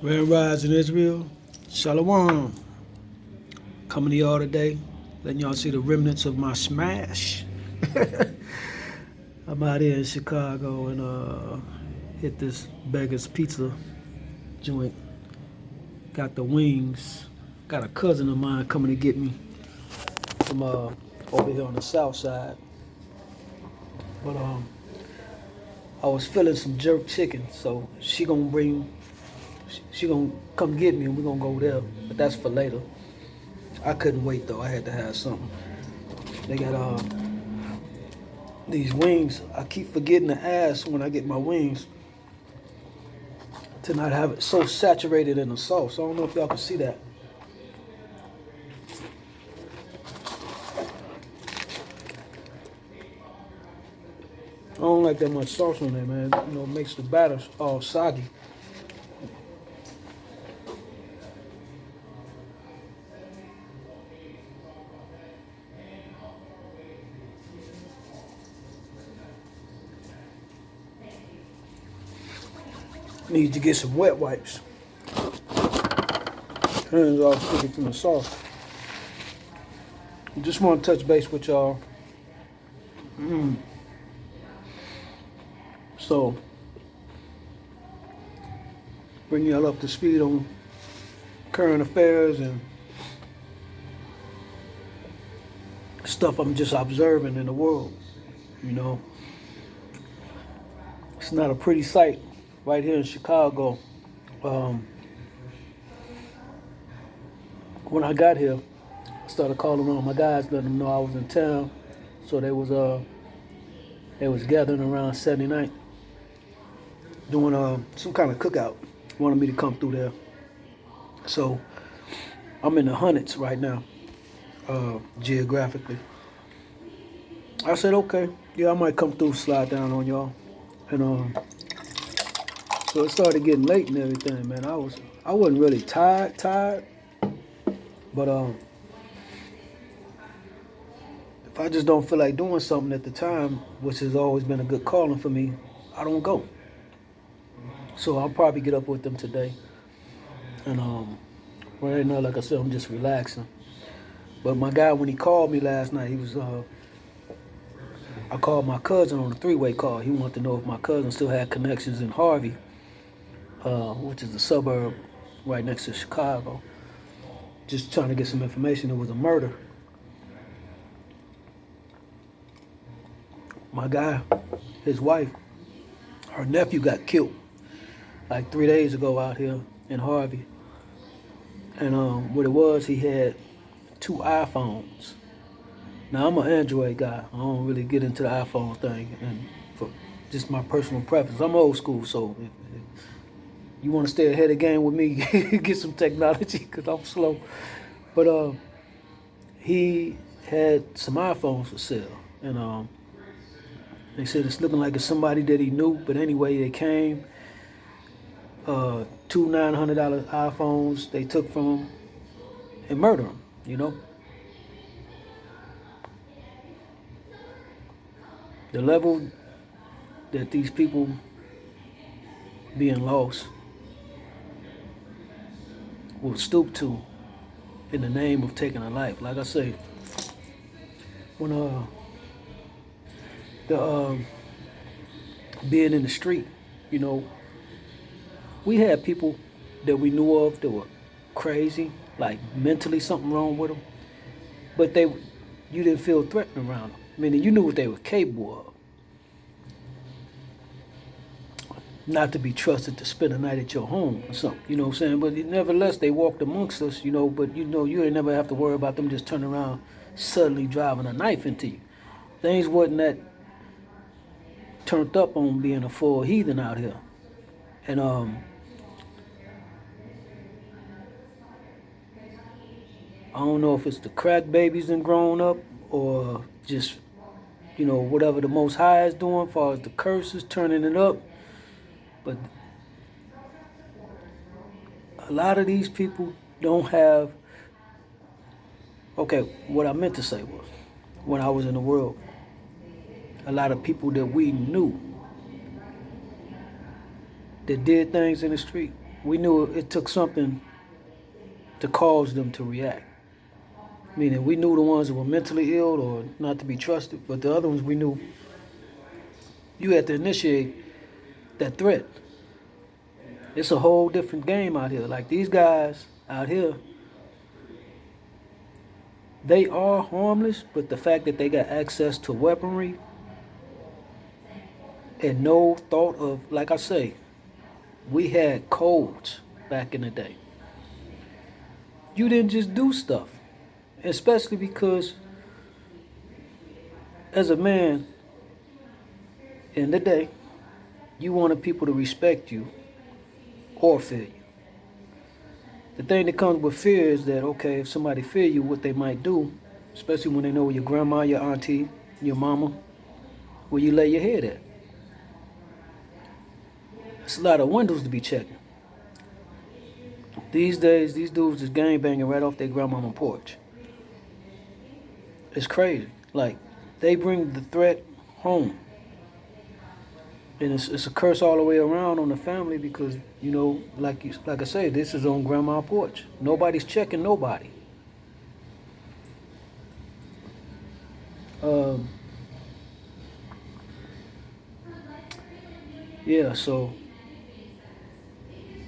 Grand Rise in Israel, Shalom. Coming to y'all today, letting y'all see the remnants of my smash. I'm out here in Chicago and hit this Beggar's Pizza joint. Got the wings. Got a cousin of mine coming to get me from over here on the south side. But I was feeling some jerk chicken, so she gonna come get me and we're gonna go there. But that's for later. I couldn't wait though. I had to have something. They got these wings. I keep forgetting to ask when I get my wings to not have it so saturated in the sauce. I don't know if y'all can see that. I don't like that much sauce on there, man. You know, it makes the batter all soggy. Need to get some wet wipes. Hands all sticky from the sauce. Just want to touch base with y'all. So, bring y'all up to speed on current affairs and stuff I'm just observing in the world. You know, it's not a pretty sight right here in Chicago. When I got here, I started calling on my guys, letting them know I was in town. So they was gathering around 79th, doing some kind of cookout. Wanted me to come through there. So I'm in the hundreds right now, geographically. I said, okay, yeah, I might come through, slide down on y'all. And so it started getting late and everything, man. I wasn't really tired, but if I just don't feel like doing something at the time, which has always been a good calling for me, I don't go. So I'll probably get up with them today. And right now, like I said, I'm just relaxing. But my guy, when he called me last night, he was I called my cousin on a three-way call. He wanted to know if my cousin still had connections in Harvey, which is a suburb right next to Chicago. Just trying to get some information. It was a murder. My guy, his wife, her nephew got killed like 3 days ago out here in Harvey. And what it was, he had two iPhones. Now I'm an Android guy. I don't really get into the iPhone thing, and for just my personal preference, I'm old school. So if you want to stay ahead of the game with me, get some technology because I'm slow. But he had some iPhones for sale, and they said it's looking like it's somebody that he knew. But anyway, they came. Two $900 iPhones they took from him and murdered him. You know. The level that these people being lost will stoop to in the name of taking a life. Like I say, when the being in the street, you know, we had people that we knew of that were crazy, like mentally something wrong with them, but you didn't feel threatened around them. Meaning you knew what they were capable of. Not to be trusted to spend a night at your home or something, you know what I'm saying? But nevertheless, they walked amongst us, you know, but you ain't never have to worry about them just turning around, suddenly driving a knife into you. Things wasn't that turned up on being a full heathen out here. And I don't know if it's the crack babies and grown up or just, whatever the Most High is doing as far as the curses, turning it up. But a lot of these people don't have, okay, what I meant to say was, when I was in the world, a lot of people that we knew that did things in the street we knew it took something to cause them to react. Meaning, we knew the ones that were mentally ill or not to be trusted, but the other ones we knew you had to initiate that threat. It's a whole different game out here. Like these guys out here, they are harmless, but the fact that they got access to weaponry and no thought of, like I say, we had codes back in the day. You didn't just do stuff, especially because as a man in the day, you wanted people to respect you or fear you. The thing that comes with fear is that, okay, if somebody fear you, what they might do, especially when they know your grandma, your auntie, your mama, where you lay your head at. It's a lot of windows to be checking. These days, these dudes is gang banging right off their grandmama porch. It's crazy. Like, they bring the threat home. And it's a curse all the way around on the family because, you know, like I say, this is on grandma's porch. Nobody's checking nobody. Yeah, so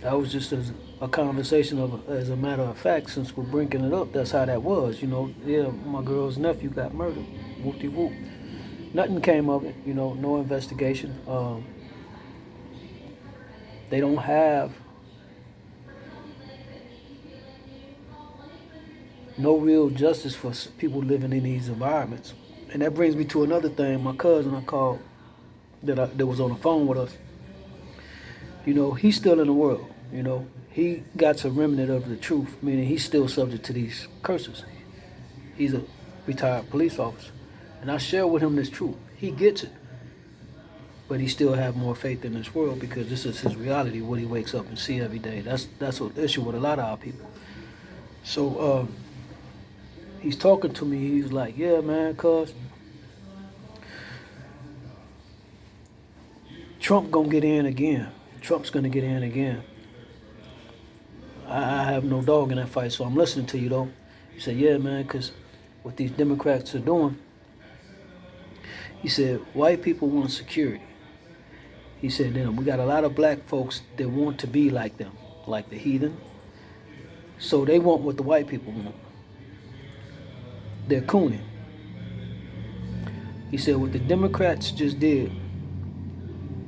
that was just a conversation of, as a matter of fact, since we're bringing it up, that's how that was. You know, yeah, my girl's nephew got murdered. Whoop-de-whoop. Nothing came of it, you know, no investigation. They don't have no real justice for people living in these environments. And that brings me to another thing. My cousin I called that was on the phone with us. You know, he's still in the world. You know, he got a remnant of the truth, meaning he's still subject to these curses. He's a retired police officer. And I share with him this truth. He gets it. But he still have more faith in this world because this is his reality, what he wakes up and see every day. That's an issue with a lot of our people. So he's talking to me. He's like, yeah, man, cuz Trump gonna get in again. Trump's gonna get in again. I have no dog in that fight, so I'm listening to you, though. He said, yeah, man, because what these Democrats are doing, he said, white people want security. He said, then we got a lot of black folks that want to be like them, like the heathen. So they want what the white people want. They're cooning. He said, what the Democrats just did,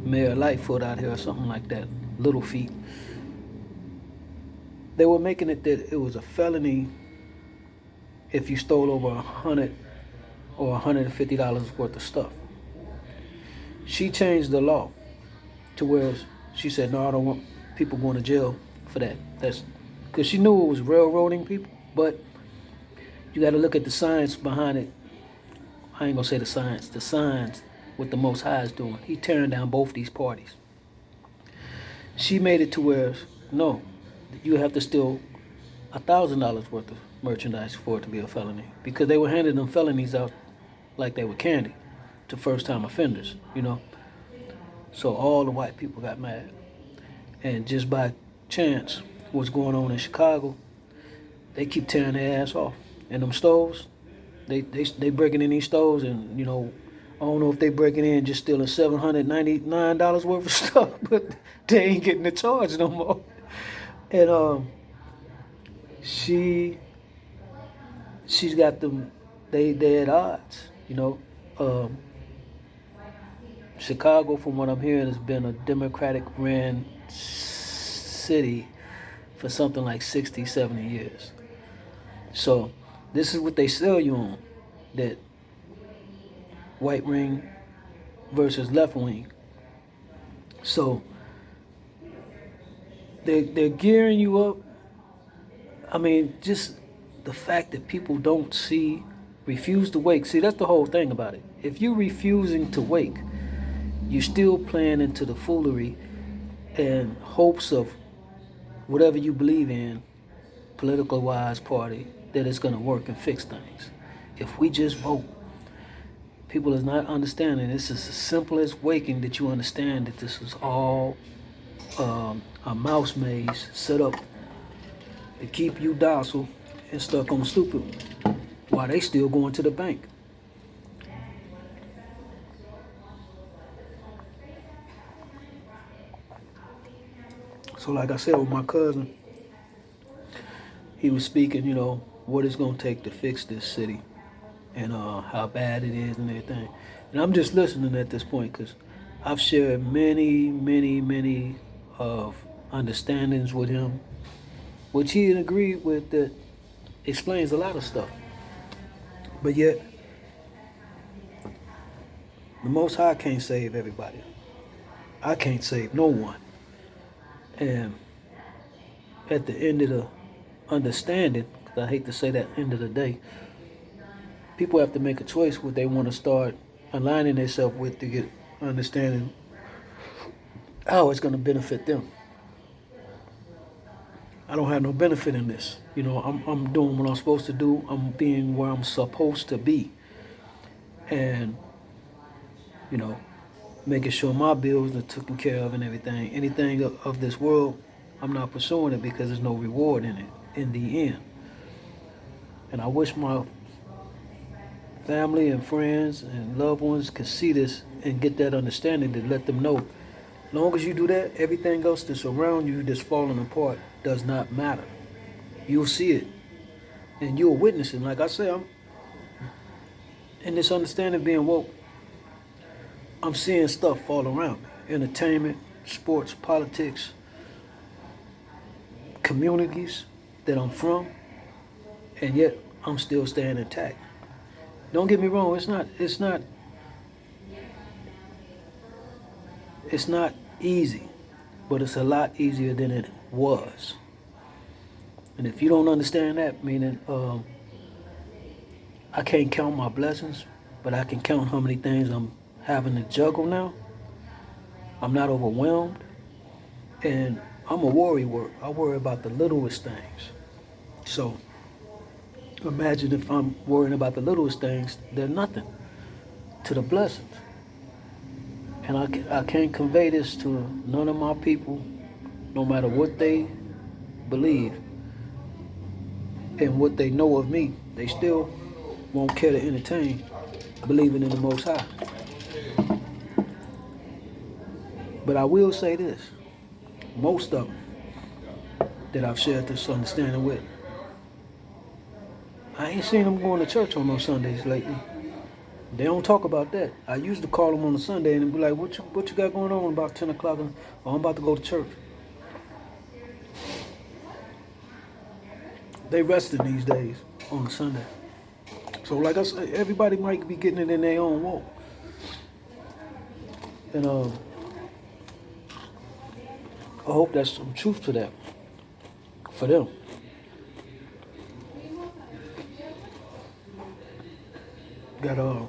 Mayor Lightfoot out here or something like that, Little Feet, they were making it that it was a felony if you stole over $100 or $150 worth of stuff. She changed the law to where she said, no, I don't want people going to jail for that. That's because she knew it was railroading people, but you got to look at the science behind it. I ain't gonna say the signs what the Most High is doing. He tearing down both these parties. She made it to where, no, you have to steal $1,000 worth of merchandise for it to be a felony, because they were handing them felonies out like they were candy to first-time offenders, you know. So all the white people got mad. And just by chance, what's going on in Chicago, they keep tearing their ass off. And them stores, they breaking in these stores, and, you know, I don't know if they breaking in just stealing $799 worth of stuff, but they ain't getting the charge no more. And she's got them, they at odds, you know. Chicago, from what I'm hearing, has been a Democratic ran city for something like 60, 70 years. So this is what they sell you on, that white wing versus left wing. So they're gearing you up. I mean, just the fact that people don't see, refuse to wake. See, that's the whole thing about it. If you're refusing to wake, you're still playing into the foolery and hopes of whatever you believe in, political wise party, that it's going to work and fix things. If we just vote, people is not understanding. This is as simple as waking, that you understand that this is all a mouse maze set up to keep you docile and stuck on stupid while they still going to the bank. So like I said with my cousin, he was speaking, what it's gonna take to fix this city and how bad it is and everything. And I'm just listening at this point because I've shared many, many, many of understandings with him, which he agreed with that explains a lot of stuff. But yet, the Most High can't save everybody. I can't save no one. And at the end of the understanding, 'cause I hate to say that end of the day, people have to make a choice what they want to start aligning themselves with to get understanding how it's going to benefit them. I don't have no benefit in this. I'm doing what I'm supposed to do. I'm being where I'm supposed to be. And, you know, making sure my bills are taken care of and everything. Anything of this world, I'm not pursuing it because there's no reward in it in the end. And I wish my family and friends and loved ones could see this and get that understanding to let them know. As long as you do that, everything else that's around you that's falling apart does not matter. You'll see it and you'll witness it. Like I say, I'm in this understanding being woke. I'm seeing stuff fall around me. Entertainment, sports, politics, communities that I'm from, and yet I'm still staying intact. Don't get me wrong, it's not easy, but it's a lot easier than it was. And if you don't understand that, meaning I can't count my blessings, but I can count how many things I'm having to juggle now. I'm not overwhelmed, and I'm a worry. I worry about the littlest things. So imagine if I'm worrying about the littlest things, they're nothing to the blessings. And I can't convey this to none of my people, no matter what they believe and what they know of me. They still won't care to entertain believing in the Most High. But I will say this, most of them that I've shared this understanding with, I ain't seen them going to church on no Sundays lately. They don't talk about that. I used to call them on a Sunday and be like, what you got going on about 10 o'clock? Oh, I'm about to go to church. They resting these days on a Sunday. So like I said, everybody might be getting it in their own walk. And I hope there's some truth to that for them. Got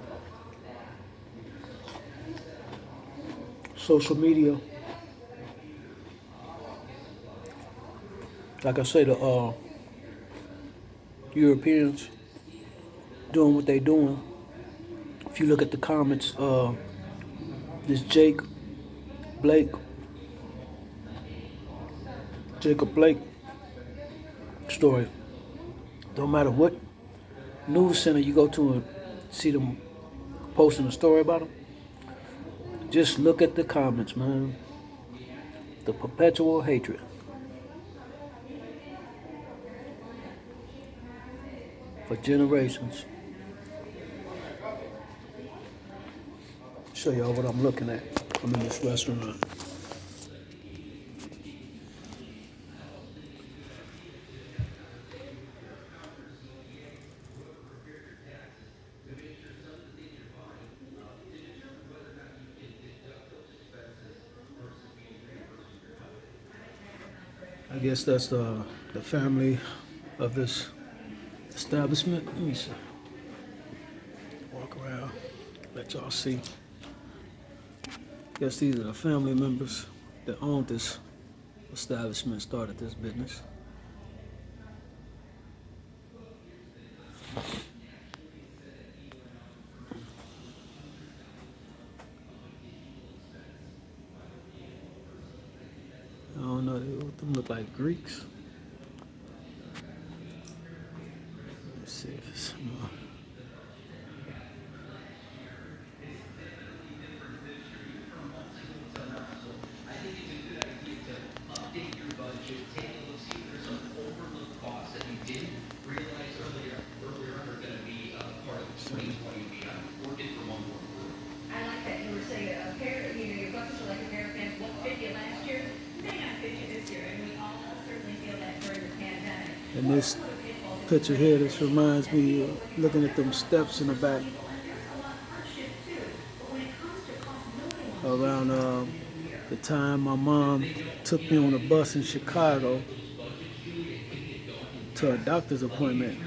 social media. Like I say, the Europeans doing what they doing. If you look at the comments, this Blake, Jacob Blake story. Don't matter what news center you go to and see them posting a story about him, just look at the comments, man. The perpetual hatred. For generations. Show y'all what I'm looking at. I'm in this restaurant. I guess that's the family of this establishment. Let me see. Walk around, let y'all see. Guess these are the family members that owned this establishment, started this business. I don't don't know. Them look like Greeks. Let's see if it's more. I like that you were saying a pair, your buckets are like a pair of pants. What fit you last year may not fit you this year, and we all certainly feel that during the pandemic. And this picture here, this reminds me of looking at them steps in the back around the time my mom took me on a bus in Chicago to a doctor's appointment.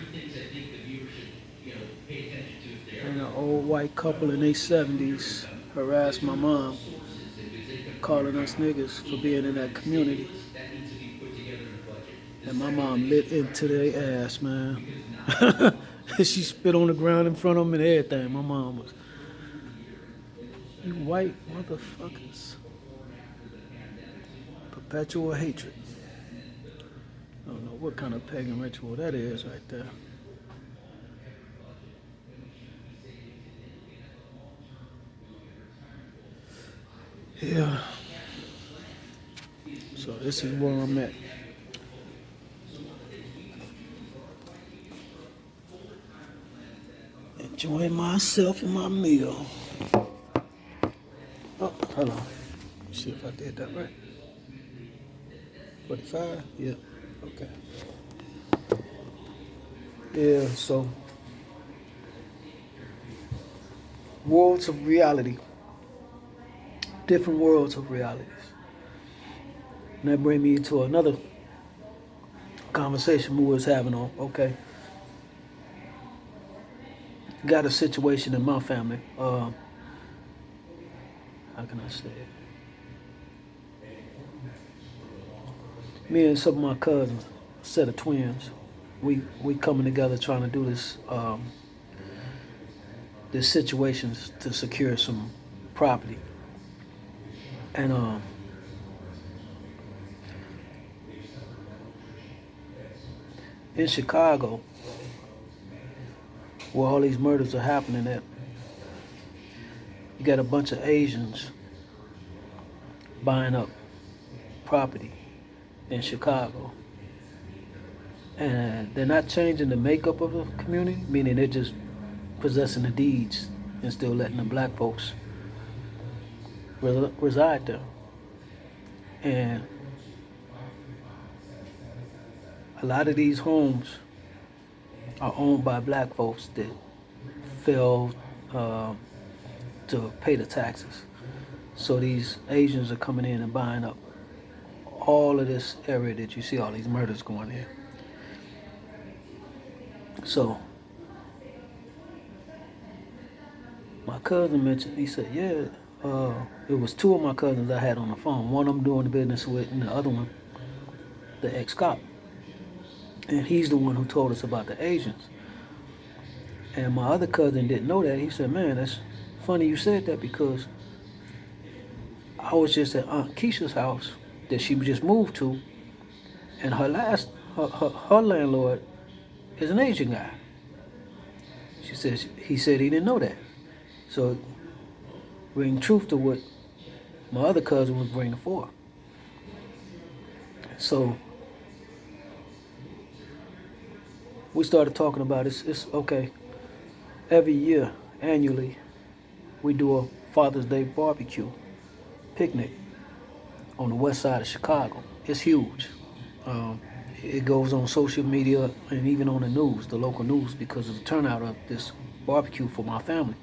And an old white couple in their 70s harassed my mom, calling us niggas for being in that community. And my mom lit into their ass, man. She spit on the ground in front of them and everything. My mom was, you white motherfuckers. Perpetual hatred. I don't know what kind of pagan ritual that is right there. Yeah. So this is where I'm at. Enjoying myself and my meal. Oh, hold on. Let's see if I did that right. 45? Yeah. Okay. Yeah, so worlds of reality. Different worlds of realities. And that brings me to another conversation we was having on, okay. Got a situation in my family. How can I say it? Me and some of my cousins, a set of twins, we coming together trying to do this situations to secure some property. And in Chicago, where all these murders are happening at, you got a bunch of Asians buying up property in Chicago. And they're not changing the makeup of the community, meaning they're just possessing the deeds and still letting the black folks reside there. And a lot of these homes are owned by black folks that fail to pay the taxes. So these Asians are coming in and buying up all of this area that you see all these murders going in. So my cousin mentioned, he said, yeah, it was two of my cousins I had on the phone. One of them doing the business with, and the other one, the ex-cop. And he's the one who told us about the Asians. And my other cousin didn't know that. He said, man, that's funny you said that because I was just at Aunt Keisha's house that she just moved to, and her landlord is an Asian guy. She says he said he didn't know that. So bring truth to what my other cousin was bringing forth. So we started talking about it's okay. Every year, annually, we do a Father's Day barbecue picnic on the west side of Chicago. It's huge. It goes on social media and even on the news, the local news, because of the turnout of this barbecue for my family.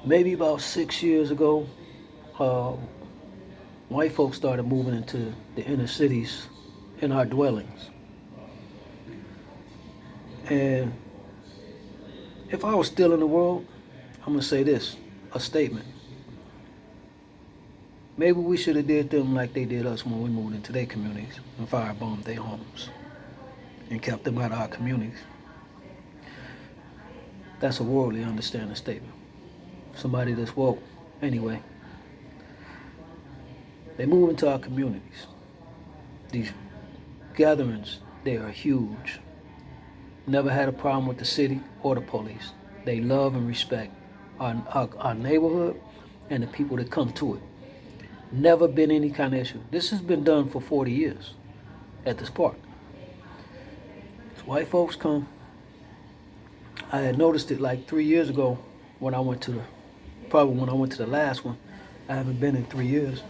Maybe about 6 years ago, white folks started moving into the inner cities in our dwellings. And if I was still in the world, I'm gonna say this, a statement. Maybe we should have did them like they did us when we moved into their communities and firebombed their homes and kept them out of our communities. That's a worldly understanding statement. Somebody that's woke. Anyway, They move into our communities. These gatherings, they are huge. Never had a problem with the city or the police. They love and respect our neighborhood and the people that come to it. Never been any kind of issue. This has been done for 40 years at this park. So white folks come. I had noticed it like 3 years ago when I went to the last one. I haven't been in 3 years.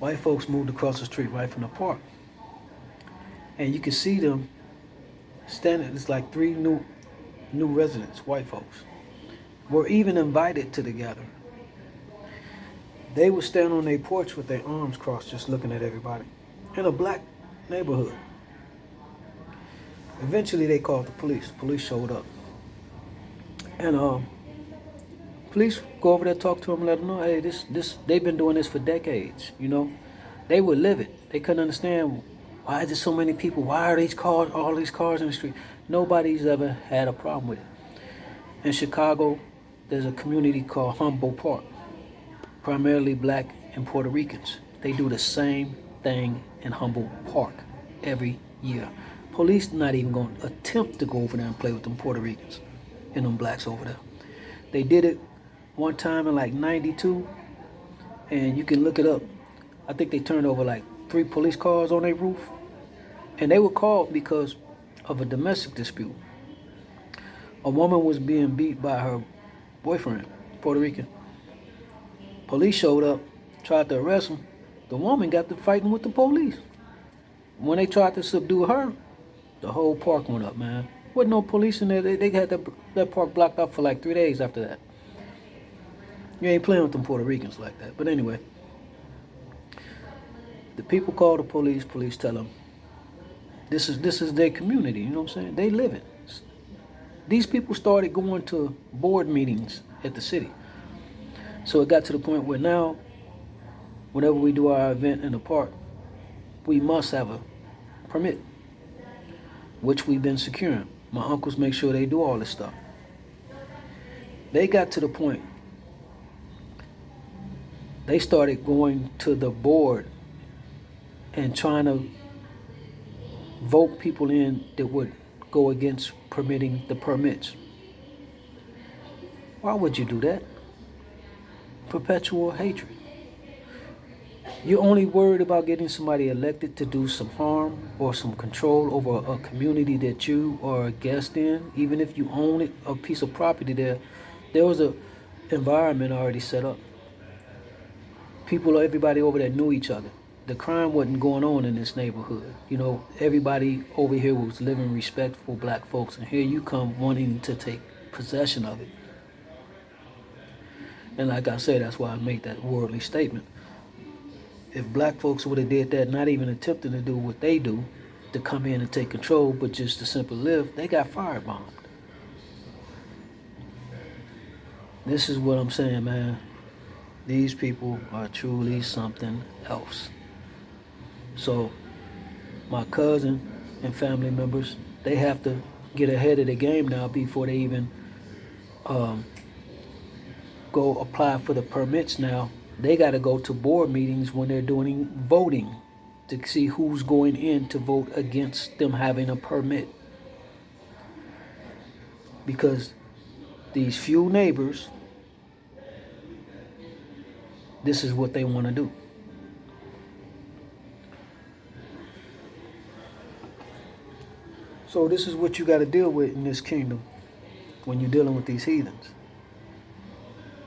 White folks moved across the street right from the park. And you can see them standing. It's like three new residents, white folks, were even invited to the gathering. They would stand on their porch with their arms crossed, just looking at everybody in a black neighborhood. Eventually, they called the police. Police showed up, and police go over there, talk to them, let them know, hey, this, they've been doing this for decades. You know, they would live it. They couldn't understand why is there so many people. Why are all these cars in the street? Nobody's ever had a problem with it. In Chicago, there's a community called Humboldt Park, primarily black and Puerto Ricans. They do the same thing in Humboldt Park every year. Police not even going to attempt to go over there and play with them Puerto Ricans and them blacks over there. They did it one time in like 92, and you can look it up. I think they turned over like 3 police cars on their roof, and they were called because of a domestic dispute. A woman was being beat by her boyfriend, Puerto Rican. Police showed up, tried to arrest him. The woman got to fighting with the police. When they tried to subdue her, the whole park went up, man. Wasn't no police in there. They had that park blocked off for like 3 days after that. You ain't playing with them Puerto Ricans like that. But anyway, the people call the police. Police tell them, this is their community. You know what I'm saying? They live it. These people started going to board meetings at the city. So it got to the point where now, whenever we do our event in the park, we must have a permit, which we've been securing. My uncles make sure they do all this stuff. They got to the point, they started going to the board and trying to vote people in that would go against permitting the permits. Why would you do that? Perpetual hatred. You're only worried about getting somebody elected to do some harm or some control over a community that you are a guest in. Even if you own a piece of property there was a environment already set up. Everybody over there knew each other. The crime wasn't going on in this neighborhood. You know, everybody over here was living respectful black folks, and here you come wanting to take possession of it. And like I said, that's why I make that worldly statement. If black folks would have did that, not even attempting to do what they do, to come in and take control, but just to simply live, they got firebombed. This is what I'm saying, man. These people are truly something else. So my cousin and family members, they have to get ahead of the game now before they even go apply for the permits now. They got to go to board meetings when they're doing voting to see who's going in to vote against them having a permit. Because these few neighbors, this is what they want to do. So this is what you got to deal with in this kingdom when you're dealing with these heathens.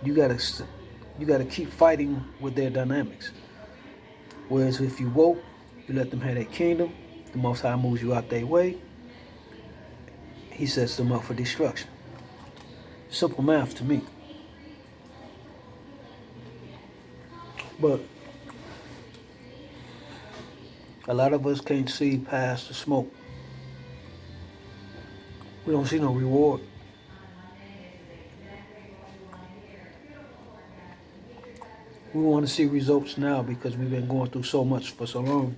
You got to keep fighting with their dynamics. Whereas if you woke, you let them have their kingdom, the Most High moves you out their way, he sets them up for destruction. Simple math to me. But a lot of us can't see past the smoke. We don't see no reward. We want to see results now because we've been going through so much for so long.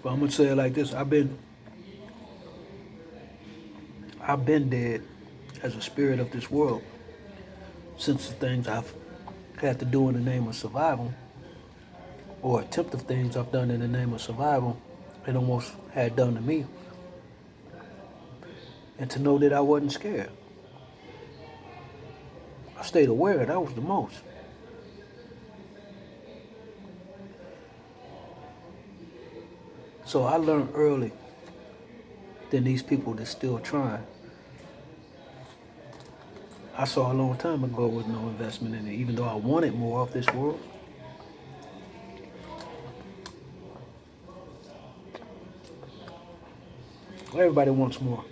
But I'm going to say it like this. I've been dead as a spirit of this world since the things I've had to do in the name of survival, or attempt of things I've done in the name of survival, it almost had done to me. And to know that I wasn't scared. I stayed aware, that was the most. So I learned early than these people that's still trying. I saw a long time ago with no investment in it, even though I wanted more of this world. Everybody wants more.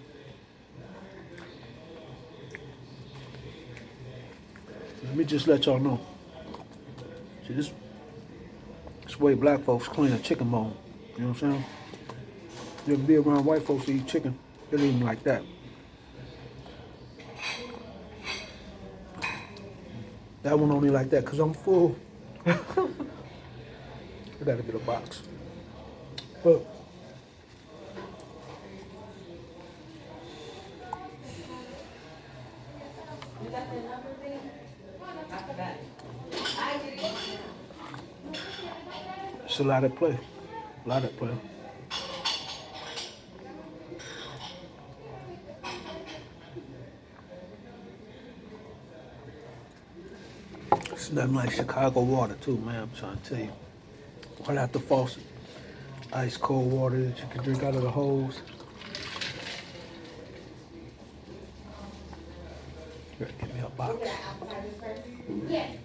Let me just let y'all know. See, this way black folks clean a chicken bone. You know what I'm saying? You ever be around white folks who eat chicken, they don't even like that. That one only like that because I'm full. I gotta get a box. But it's a lot at play. A lot at play. It's nothing like Chicago water too, man. I'm trying to tell you. Right out the faucet. Ice cold water that you can drink out of the hose. Here, give me a box. Yes.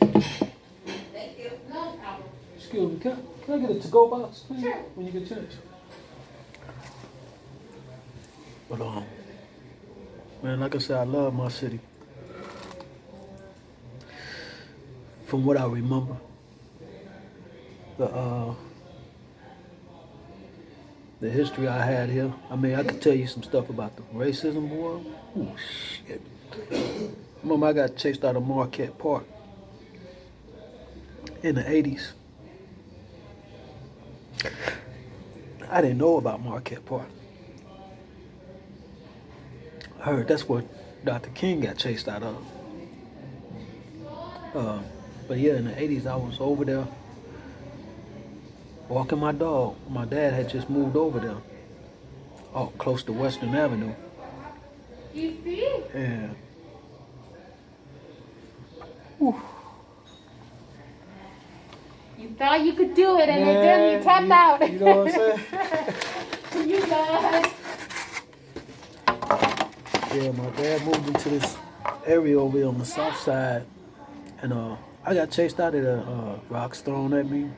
Thank you. No problem. Excuse me, can I get a to-go box, please? Sure. When you get a chance. But man, like I said, I love my city. From what I remember, the history I had here. I mean, I could tell you some stuff about the racism, boy. Ooh, shit. Remember, I got chased out of Marquette Park in the 80s. I didn't know about Marquette Park. I heard that's where Dr. King got chased out of. But yeah, in the 80s, I was over there walking my dog. My dad had just moved over there, close to Western Avenue. You see? And whew, You thought you could do it, and then you tapped out. You know what I'm saying? You guys. Yeah, my dad moved into this area over here on the south side, and I got chased out of there, rocks thrown at me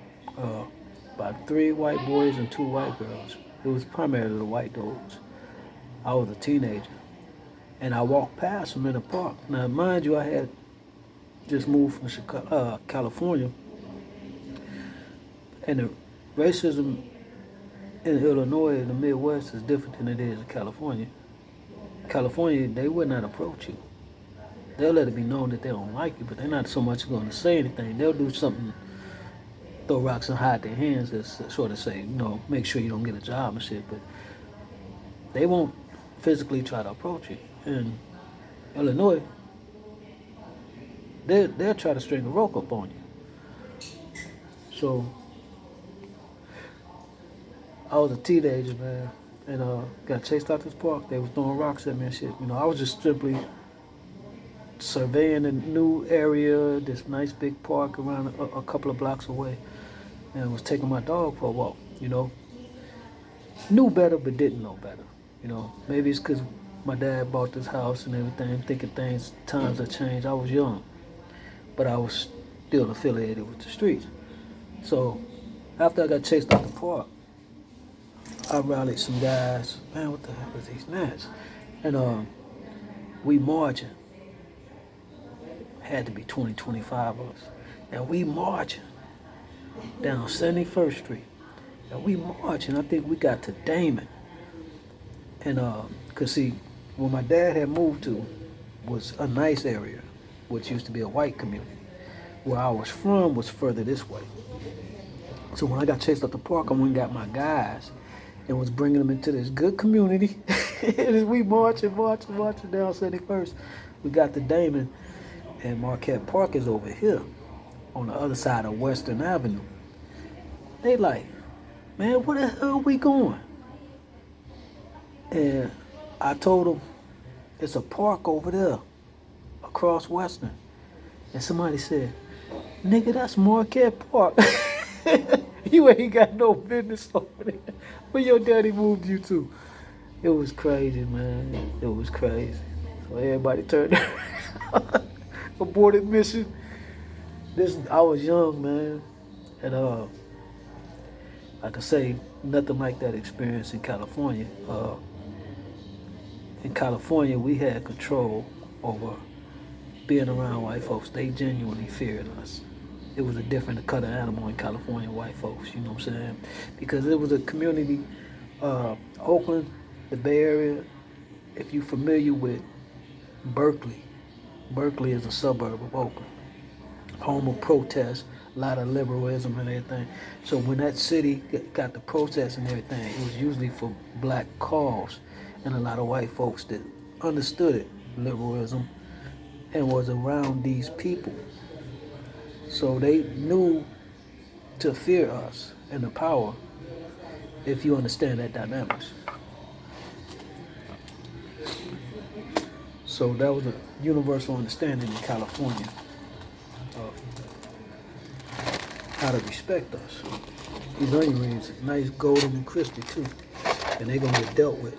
by 3 white boys and 2 white girls. It was primarily the white dudes. I was a teenager, and I walked past them in the park. Now, mind you, I had just moved from Chicago, California, and the racism in Illinois and the Midwest is different than it is in California. California, they would not approach you. They'll let it be known that they don't like you, but they're not so much going to say anything. They'll do something, throw rocks and hide their hands, to sort of say, make sure you don't get a job and shit, but they won't physically try to approach you. In Illinois, they'll try to string a rope up on you. So, I was a teenager, man, and got chased out this park. They was throwing rocks at me and shit. I was just simply surveying a new area, this nice big park around a couple of blocks away, and was taking my dog for a walk. Knew better but didn't know better. Maybe it's because my dad bought this house and everything, thinking times have changed. I was young, but I was still affiliated with the streets. So after I got chased out the park, I rallied some guys. Man, what the hell is these gnats? And we marching. Had to be 20, 25 of us. And we marching down 71st Street. And we marching. I think we got to Damon. And, cause see, where my dad had moved to was a nice area, which used to be a white community. Where I was from was further this way. So when I got chased out the park, I went and got my guys and was bringing them into this good community. And we marching down 71st. We got to Damon, and Marquette Park is over here on the other side of Western Avenue. They like, man, where the hell are we going? And I told them, it's a park over there across Western. And somebody said, nigga, that's Marquette Park. You ain't got no business over there. Where your daddy moved you to? It was crazy, man. It was crazy. So everybody turned aborted mission. I was young, man. And like I say, nothing like that experience in California. In California, we had control over being around white folks. They genuinely feared us. It was a different cut of animal in California, white folks, you know what I'm saying? Because it was a community, Oakland, the Bay Area, if you're familiar with Berkeley, Berkeley is a suburb of Oakland, home of protests, a lot of liberalism and everything. So when that city got the protests and everything, it was usually for black cause, and a lot of white folks that understood it, liberalism, and was around these people. So they knew to fear us and the power, if you understand that dynamics. So that was a universal understanding in California of how to respect us. These onion rings, nice golden and crispy too, and they're gonna get dealt with.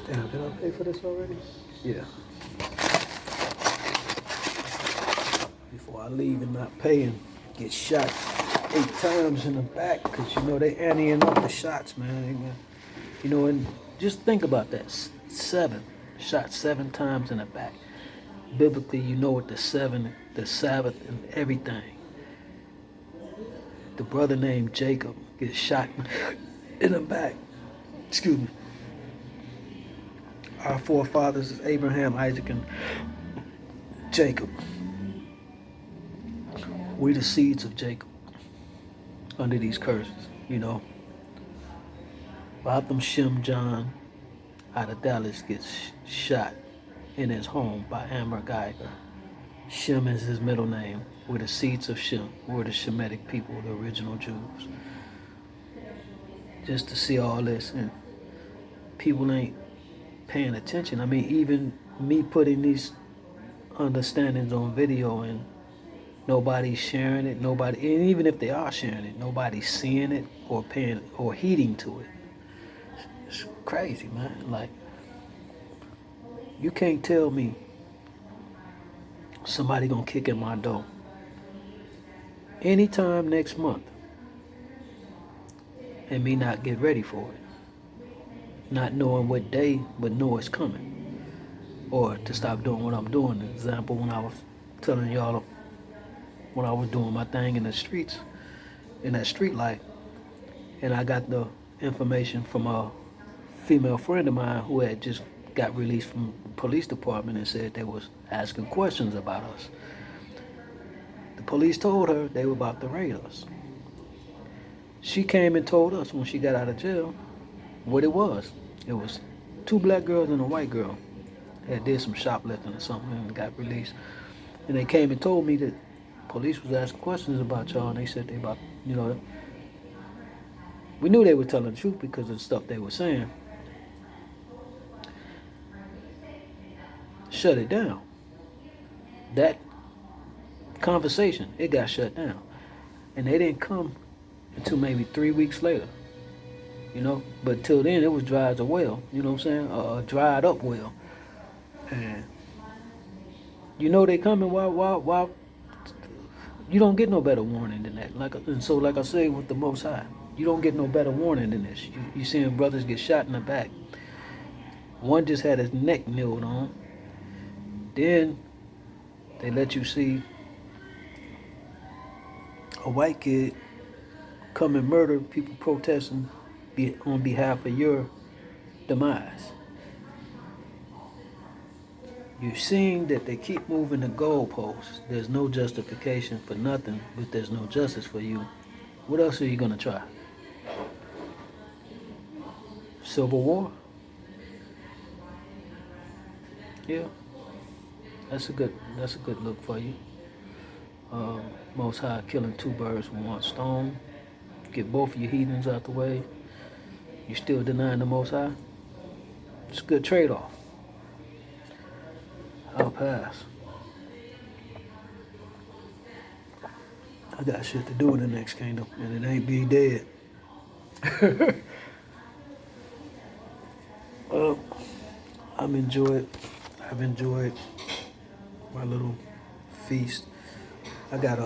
Damn, did I pay for this already? Yeah. Before I leave and not pay and get shot 8 times in the back, because you know they anteing up the shots, man. You know, and just think about that. 7 shot 7 times in the back. Biblically, you know what the Sabbath and everything. The brother named Jacob gets shot in the back. Excuse me. Our forefathers is Abraham, Isaac, and Jacob. We the seeds of Jacob under these curses, you know. Botham Shem John out of Dallas gets shot in his home by Amber Geiger. Shem is his middle name. We're the seeds of Shem. We're the Shemitic people, the original Jews. Just to see all this, and people ain't paying attention. I mean, even me putting these understandings on video and nobody's sharing it, and even if they are sharing it, nobody's seeing it or paying or heeding to it. It's crazy, man. Like, you can't tell me somebody gonna kick in my door anytime next month and me not get ready for it. Not knowing what day, but know it's coming. Or to stop doing what I'm doing. For example, when I was telling y'all when I was doing my thing in the streets, in that street life, and I got the information from a female friend of mine who had just got released from the police department and said they was asking questions about us. The police told her they were about to raid us. She came and told us when she got out of jail what it was. It was 2 black girls and a white girl that did some shoplifting or something and got released. And they came and told me that police was asking questions about y'all, and they said they about, you know, we knew they were telling the truth because of the stuff they were saying. Shut it down. That conversation, it got shut down. And they didn't come until maybe 3 weeks later. You know, but till then it was dry as a well, you know what I'm saying? A dried up well. And you know they coming, why you don't get no better warning than that. Like I say with the Most High, you don't get no better warning than this. You seeing brothers get shot in the back. One just had his neck milled on. Then they let you see a white kid come and murder people protesting on behalf of your demise. You're seeing that they keep moving the goalposts. There's no justification for nothing, but there's no justice for you. What else are you gonna try? Civil war? Yeah, that's a good look for you. Most High killing two birds with one stone. Get both of your heathens out the way. You still denying the Most High. It's a good trade-off. I'll pass. I got shit to do in the next kingdom, and it ain't be dead. Well, I've enjoyed. I've enjoyed my little feast. I got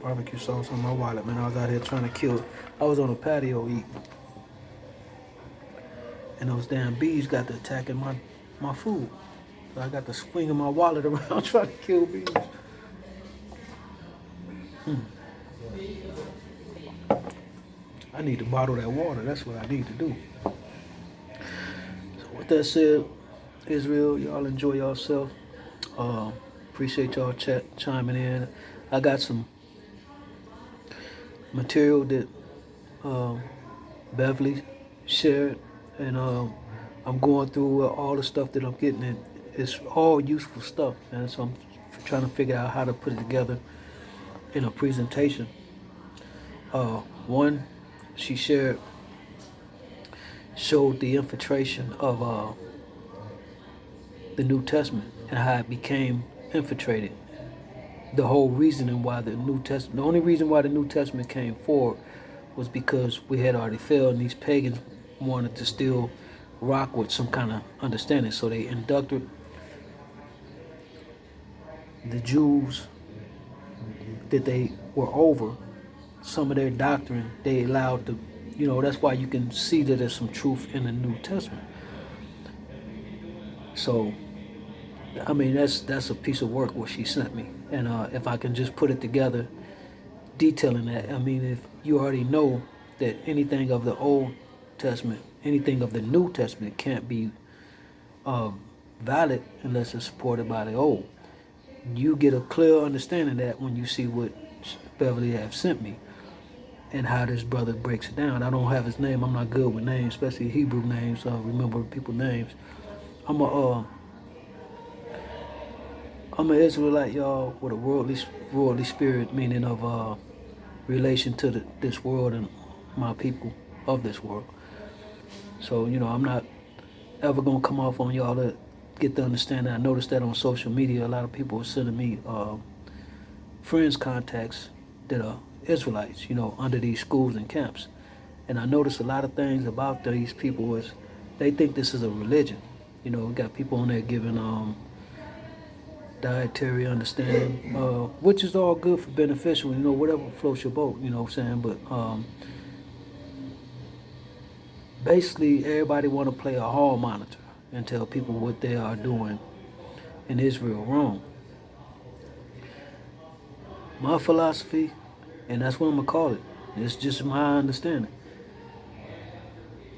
barbecue sauce on my wallet, man. I was out here trying to kill. I was on a patio eating, and those damn bees got to attacking my food. So I got to swinging my wallet around trying to kill bees. I need to bottle that water. That's what I need to do. So with that said, Israel, y'all enjoy yourself. Appreciate y'all chiming in. I got some material that Beverly shared, and I'm going through all the stuff that I'm getting. And it's all useful stuff, and so I'm trying to figure out how to put it together in a presentation. One, she showed the infiltration of the New Testament and how it became infiltrated. The whole reasoning why the only reason why the New Testament came forward was because we had already failed, and these pagans wanted to still rock with some kind of understanding. So they inducted the Jews that they were over, some of their doctrine, they allowed to, that's why you can see that there's some truth in the New Testament. So, I mean, that's a piece of work what she sent me. And if I can just put it together, detailing that, I mean, if you already know that anything of the Old Testament, anything of the New Testament can't be valid unless it's supported by the Old. You get a clear understanding of that when you see what Beverly have sent me and how this brother breaks it down. I don't have his name. I'm not good with names, especially Hebrew names. Remember people's names. I'm an Israelite, y'all, with a worldly spirit, meaning of relation to this world and my people of this world. So, I'm not ever gonna come off on y'all to get the understanding. I noticed that on social media, a lot of people are sending me friends contacts that are Israelites, under these schools and camps. And I noticed a lot of things about these people is they think this is a religion. We got people on there giving dietary understanding, which is all good for beneficial, whatever floats your boat, what I'm saying? But basically everybody want to play a hall monitor and tell people what they are doing in Israel wrong. My philosophy, and that's what I'm going to call it, it's just my understanding.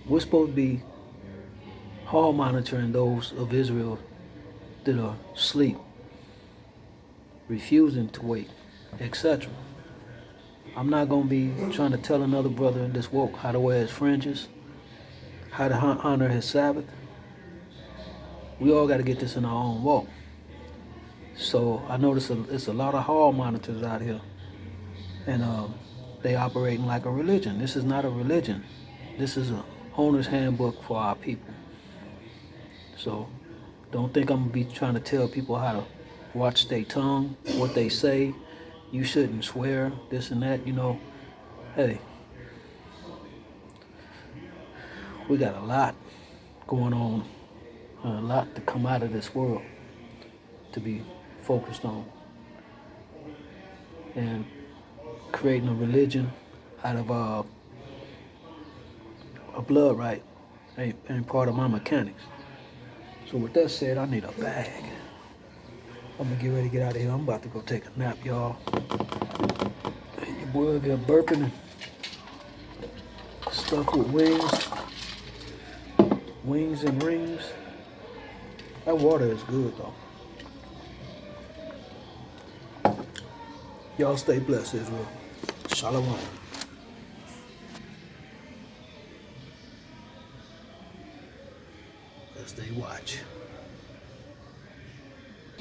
We're supposed to be hall monitoring those of Israel that are asleep, refusing to wake, etc. I'm not going to be trying to tell another brother that's woke how to wear his fringes, how to honor his Sabbath. We all got to get this in our own walk. So I notice it's a lot of hall monitors out here, and they operating like a religion. This is not a religion. This is a owner's handbook for our people. So don't think I'm gonna be trying to tell people how to watch their tongue, what they say. You shouldn't swear, this and that. Hey, we got a lot going on, a lot to come out of this world to be focused on, and creating a religion out of a blood right ain't part of my mechanics. So with that said, I need a bag. I'm gonna get ready to get out of here. I'm about to go take a nap, y'all. Your boy get burping and stuff with wings and rings. That water is good though. Y'all stay blessed, Israel. Shalom. as they watch.